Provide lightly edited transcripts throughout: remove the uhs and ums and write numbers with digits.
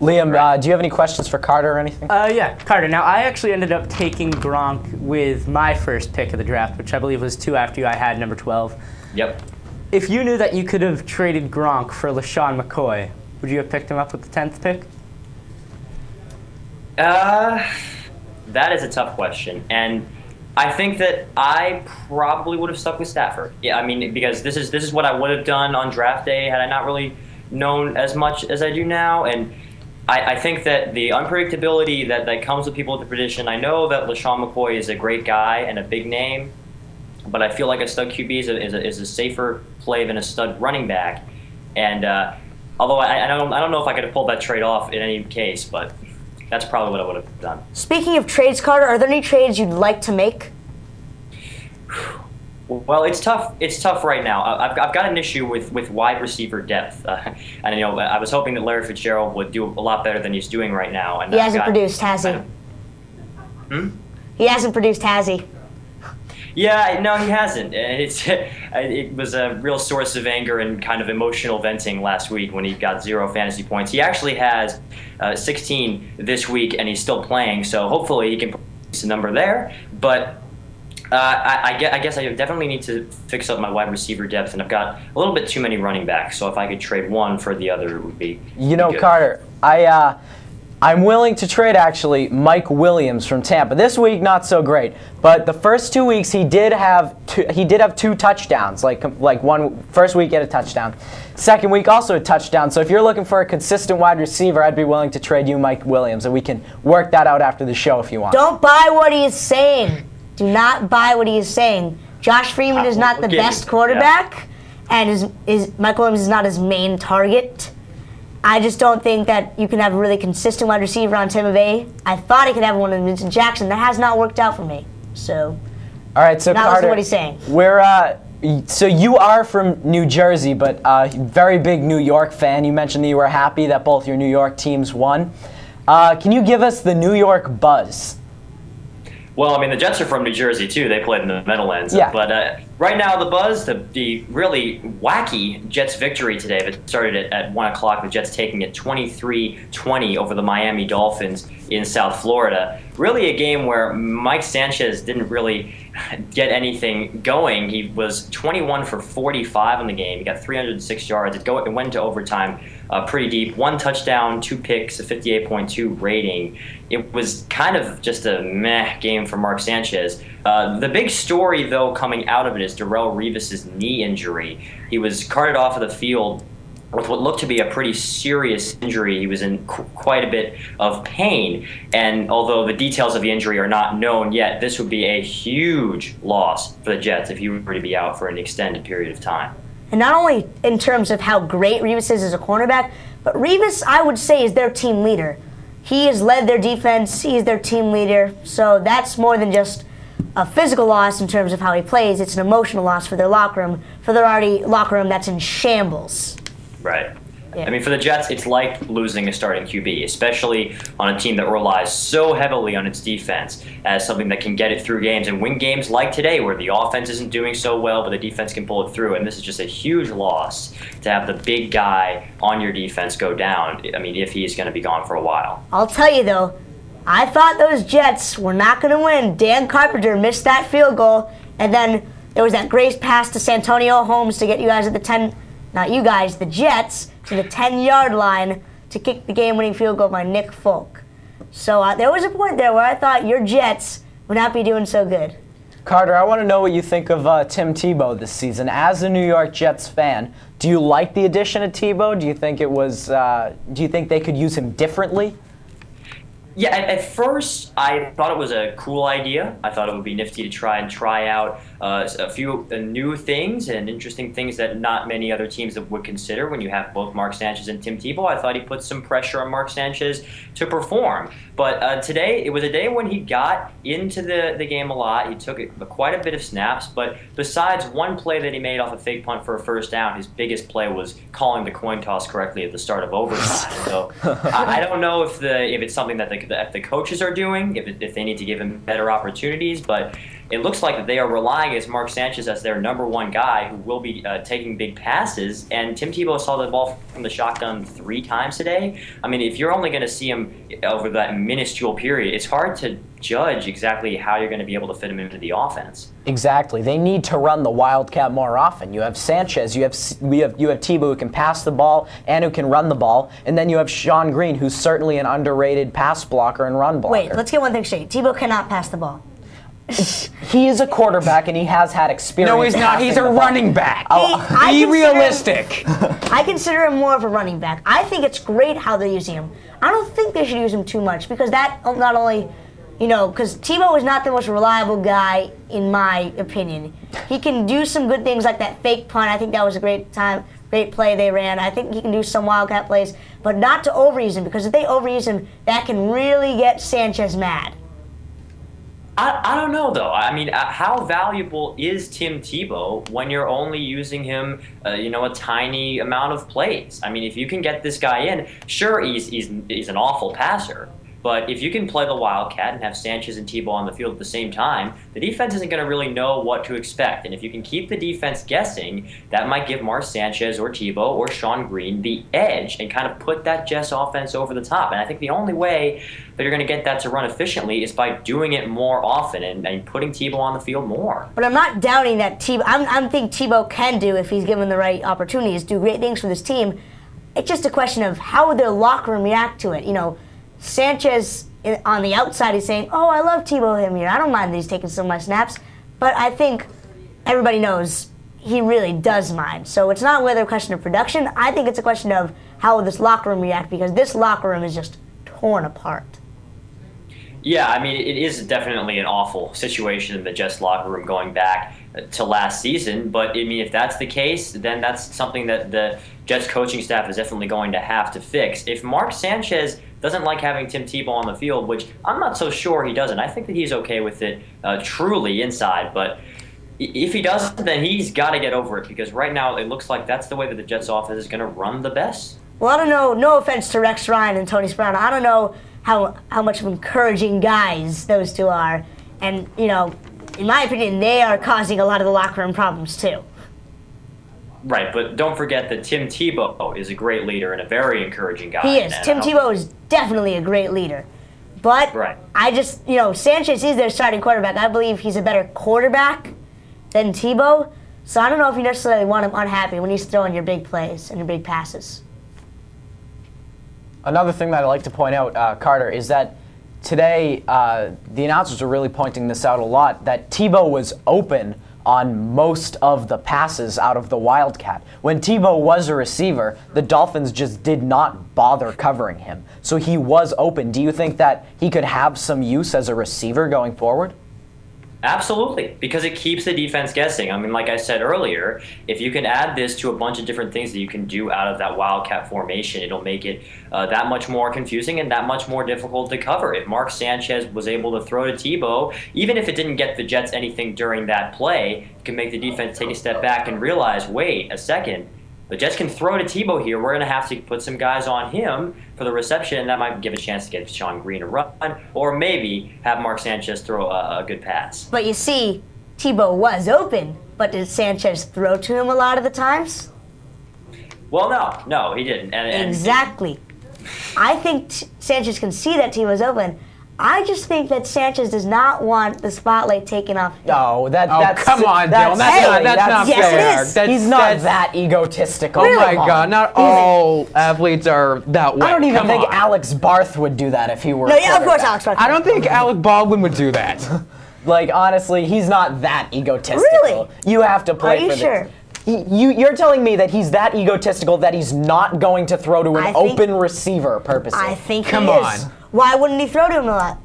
Liam, do you have any questions for Carter or anything? Yeah, Carter. Now, I actually ended up taking Gronk with my first pick of the draft, which I believe was 2 after you. I had number 12. Yep. If you knew that you could have traded Gronk for LaShawn McCoy, would you have picked him up with the 10th pick? That is a tough question, and I think that I probably would have stuck with Stafford. Yeah, I mean, because this is what I would have done on draft day had I not really known as much as I do now, and I think that the unpredictability that comes with people with the position, I know that LaShawn McCoy is a great guy and a big name, but I feel like a stud QB is a safer play than a stud running back. And although I don't know if I could have pulled that trade off in any case, but that's probably what I would have done. Speaking of trades, Carter, are there any trades you'd like to make? Well, it's tough. It's tough right now. I've got an issue with wide receiver depth, and I was hoping that Larry Fitzgerald would do a lot better than he's doing right now. And he hasn't produced, has he? He hasn't produced, has he? Yeah, no, he hasn't. It was a real source of anger and kind of emotional venting last week when he got 0 fantasy points. He actually has 16 this week, and he's still playing. So hopefully he can produce a number there, but. I guess I definitely need to fix up my wide receiver depth, and I've got a little bit too many running backs. So if I could trade one for the other, it would be. You know, good. Carter, I'm willing to trade actually Mike Williams from Tampa. This week, not so great, but the first 2 weeks he did have 2 touchdowns. Like first week he had a touchdown, second week also a touchdown. So if you're looking for a consistent wide receiver, I'd be willing to trade you Mike Williams, and we can work that out after the show if you want. Don't buy what he is saying. Do not buy what he is saying. Josh Freeman is not the best quarterback, and Mike Williams is not his main target. I just don't think that you can have a really consistent wide receiver on Tampa Bay. I thought I could have one in Vincent Jackson. That has not worked out for me. So, all right. So not Carter, listen to what he's saying. So you are from New Jersey, but very big New York fan. You mentioned that you were happy that both your New York teams won. Can you give us the New York buzz? Well, I mean, the Jets are from New Jersey, too. They played in the Meadowlands. Yeah. But right now, the buzz, the really wacky Jets victory today that started at 1 o'clock, the Jets taking it 23-20 over the Miami Dolphins in South Florida. Really a game where Mike Sanchez didn't really get anything going. He was 21 for 45 in the game. He got 306 yards. It went into overtime pretty deep. 1 touchdown, 2 picks, a 58.2 rating. It was kind of just a meh game for Mark Sanchez. The big story, though, coming out of it is Darrelle Revis's knee injury. He was carted off of the field with what looked to be a pretty serious injury. He was in quite a bit of pain, and although the details of the injury are not known yet, this would be a huge loss for the Jets if he were to be out for an extended period of time. And not only in terms of how great Revis is as a cornerback, but Revis, I would say, is their team leader. He has led their defense. He is their team leader. So that's more than just a physical loss in terms of how he plays. It's an emotional loss for their locker room, for their already locker room that's in shambles. Right. Yeah. I mean, for the Jets, it's like losing a starting QB, especially on a team that relies so heavily on its defense as something that can get it through games and win games like today where the offense isn't doing so well, but the defense can pull it through. And this is just a huge loss to have the big guy on your defense go down, I mean, if he is going to be gone for a while. I'll tell you, though, I thought those Jets were not going to win. Dan Carpenter missed that field goal, and then there was that great pass to Santonio Holmes to get you guys at the 10, not you guys, the Jets, to the 10-yard line to kick the game-winning field goal by Nick Folk. So there was a point there where I thought your Jets would not be doing so good. Carter, I want to know what you think of Tim Tebow this season. As a New York Jets fan, do you like the addition of Tebow? Do you think it was? Do you think they could use him differently? Yeah, at first I thought it was a cool idea. I thought it would be nifty to try out a few new things and interesting things that not many other teams would consider when you have both Mark Sanchez and Tim Tebow. I thought he put some pressure on Mark Sanchez to perform. But today, it was a day when he got into the game a lot. He took quite a bit of snaps, but besides one play that he made off a fake punt for a first down, his biggest play was calling the coin toss correctly at the start of overtime. So I don't know if it's something that the coaches are doing, if they need to give him better opportunities, but it looks like that they are relying as Mark Sanchez as their number one guy who will be taking big passes. And Tim Tebow saw the ball from the shotgun 3 times today. I mean, if you're only going to see him over that minuscule period, it's hard to judge exactly how you're going to be able to fit him into the offense. Exactly. They need to run the Wildcat more often. You have Sanchez, you have Tebow who can pass the ball and who can run the ball, and then you have Sean Green, who's certainly an underrated pass blocker and run blocker. Wait, let's get one thing straight. Tebow cannot pass the ball. He is a quarterback and he has had experience. No, he's not. He's a running back. Be realistic. I consider him more of a running back. I think it's great how they're using him. I don't think they should use him too much because that not only, because Tebow is not the most reliable guy in my opinion. He can do some good things like that fake punt. I think that was a great play they ran. I think he can do some Wildcat plays, but not to overuse him because if they overuse him, that can really get Sanchez mad. I don't know, though. I mean, how valuable is Tim Tebow when you're only using him, a tiny amount of plays? I mean, if you can get this guy in, sure, he's an awful passer. But if you can play the Wildcat and have Sanchez and Tebow on the field at the same time, the defense isn't going to really know what to expect. And if you can keep the defense guessing, that might give Mark Sanchez or Tebow or Sean Green the edge and kind of put that Jets offense over the top. And I think the only way that you're going to get that to run efficiently is by doing it more often and putting Tebow on the field more. But I'm not doubting that Tebow. I think Tebow can do, if he's given the right opportunities, do great things for this team. It's just a question of how would their locker room react to it. Sanchez on the outside is saying, "Oh, I love Tebow him here. I don't mind that he's taking some of my snaps." But I think everybody knows he really does mind. So it's not whether a question of production. I think it's a question of how will this locker room react because this locker room is just torn apart. Yeah, I mean, it is definitely an awful situation in the Jets locker room going back to last season. But, I mean, if that's the case, then that's something that the Jets coaching staff is definitely going to have to fix. If Mark Sanchez doesn't like having Tim Tebow on the field, which I'm not so sure he doesn't. I think that he's okay with it truly inside. But if he doesn't, then he's got to get over it because right now it looks like that's the way that the Jets offense is going to run the best. Well, I don't know. No offense to Rex Ryan and Tony Sproul. I don't know how much of encouraging guys those two are. And, in my opinion, they are causing a lot of the locker room problems too. Right, but don't forget that Tim Tebow is a great leader and a very encouraging guy. He is. Tim Tebow is definitely a great leader. But right. I just, Sanchez is their starting quarterback. I believe he's a better quarterback than Tebow. So I don't know if you necessarily want him unhappy when he's throwing your big plays and your big passes. Another thing that I'd like to point out, Carter, is that today the announcers are really pointing this out a lot, that Tebow was open on most of the passes out of the Wildcat. When Tebow was a receiver, the Dolphins just did not bother covering him. So he was open. Do you think that he could have some use as a receiver going forward? Absolutely, because it keeps the defense guessing. I mean, like I said earlier, if you can add this to a bunch of different things that you can do out of that Wildcat formation, it'll make it that much more confusing and that much more difficult to cover. If Mark Sanchez was able to throw to Tebow, even if it didn't get the Jets anything during that play, it can make the defense take a step back and realize, wait a second, the Jets can throw to Tebow here. We're going to have to put some guys on him for the reception, and that might give a chance to get Sean Green a run, or maybe have Mark Sanchez throw a good pass. But you see, Tebow was open, but did Sanchez throw to him a lot of the times? Well, no, he didn't. Exactly. I think Sanchez can see that Tebow's open. I just think that Sanchez does not want the spotlight taken off him. No, that's come on, Dylan. That's not yes, fair. He's not that egotistical. Oh my God! Not all athletes are that way. I don't even think Alex Barth would do that if he were. No, yeah, of course, Alex Barth. I don't think Alec Baldwin would do that. Like honestly, he's not that egotistical. Really? You have to play. Are you for sure? You're telling me that he's that egotistical that he's not going to throw to an open receiver purposely? I think Come he on. is. Why wouldn't he throw to him a lot?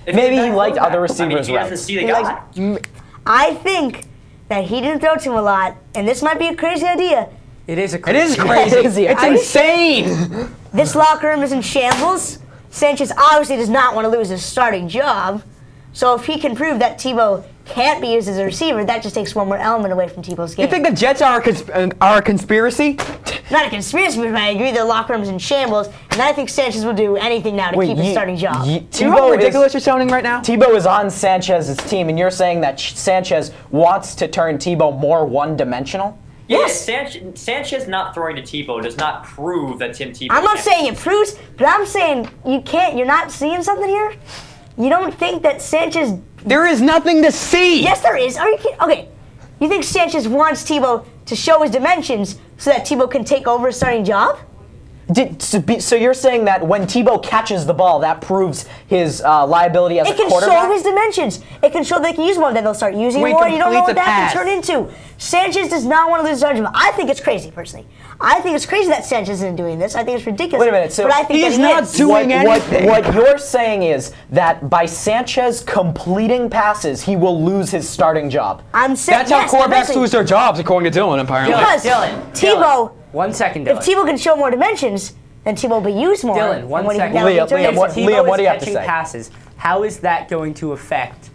Maybe he liked other receivers. He doesn't see the guy. I think that he didn't throw to him a lot, and this might be a crazy idea. It is It is crazy. It's insane. This locker room is in shambles. Sanchez obviously does not want to lose his starting job. So if he can prove that Tebow can't be used as a receiver, that just takes one more element away from Tebow's game. You think the Jets are a conspiracy? not a conspiracy, but I agree the locker room's in shambles, and I think Sanchez will do anything now to keep his starting job. You know how ridiculous you're sounding right now? Tebow is on Sanchez's team, and you're saying that Sanchez wants to turn Tebow more one-dimensional? Yes, Sanchez not throwing to Tebow does not prove that Tim Tebow. I'm not saying it proves, but I'm saying you can't. You're not seeing something here. You don't think that Sanchez? There is nothing to see. Yes, there is. Are you kidding? Okay, you think Sanchez wants Tebow to show his dimensions so that Tebow can take over a starting job? So you're saying that when Tebow catches the ball, that proves his liability as a quarterback? It can show his dimensions. It can show they can use more, then they'll start using We more. You don't know complete what the that can pass. turn into. Sanchez does not want to lose his starting job. I think it's crazy, personally. I think it's crazy that Sanchez isn't doing this. I think it's ridiculous. Wait a minute. So but I think he's that he not is. doing anything. What you're saying is that by Sanchez completing passes, he will lose his starting job. I'm saying That's how yes, quarterbacks eventually. lose their jobs, according to Dylan, apparently. Because Tebow, 1 second, if Dylan. Tebow can show more dimensions, then Tebow will be used more. Dylan, than 1 what he second. can now Liam, turn Liam, into. what- Liam, what do you have to catching say? passes, how is that going to affect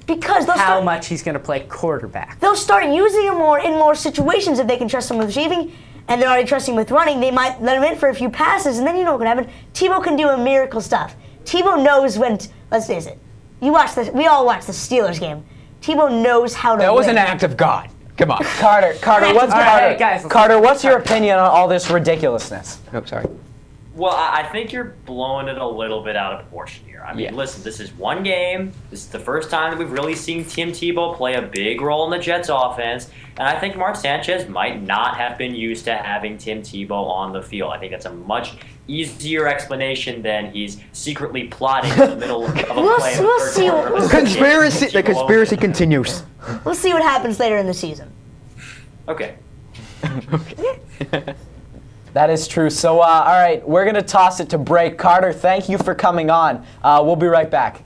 Because how much he's going to play quarterback? they'll start using him more in more situations if they can trust him with receiving, and they're already trusting him with running. They might let him in for a few passes, and then you know what can happen. Tebow can do a miracle stuff. Tebow knows when. Let's face it. We all watched the Steelers game. Tebow knows how to. That was win. an act of God. Come on. Carter, what's All right, guys, what's your opinion on all this ridiculousness? Oh, sorry. Well, I think you're blowing it a little bit out of proportion here. I mean, listen, this is one game. This is the first time that we've really seen Tim Tebow play a big role in the Jets offense. And I think Mark Sanchez might not have been used to having Tim Tebow on the field. I think that's a much easier explanation than he's secretly plotting in the middle of a play. We'll see. The conspiracy continues. We'll see what happens later in the season. Okay. That is true. So, all right, we're going to toss it to break. Carter, thank you for coming on. We'll be right back.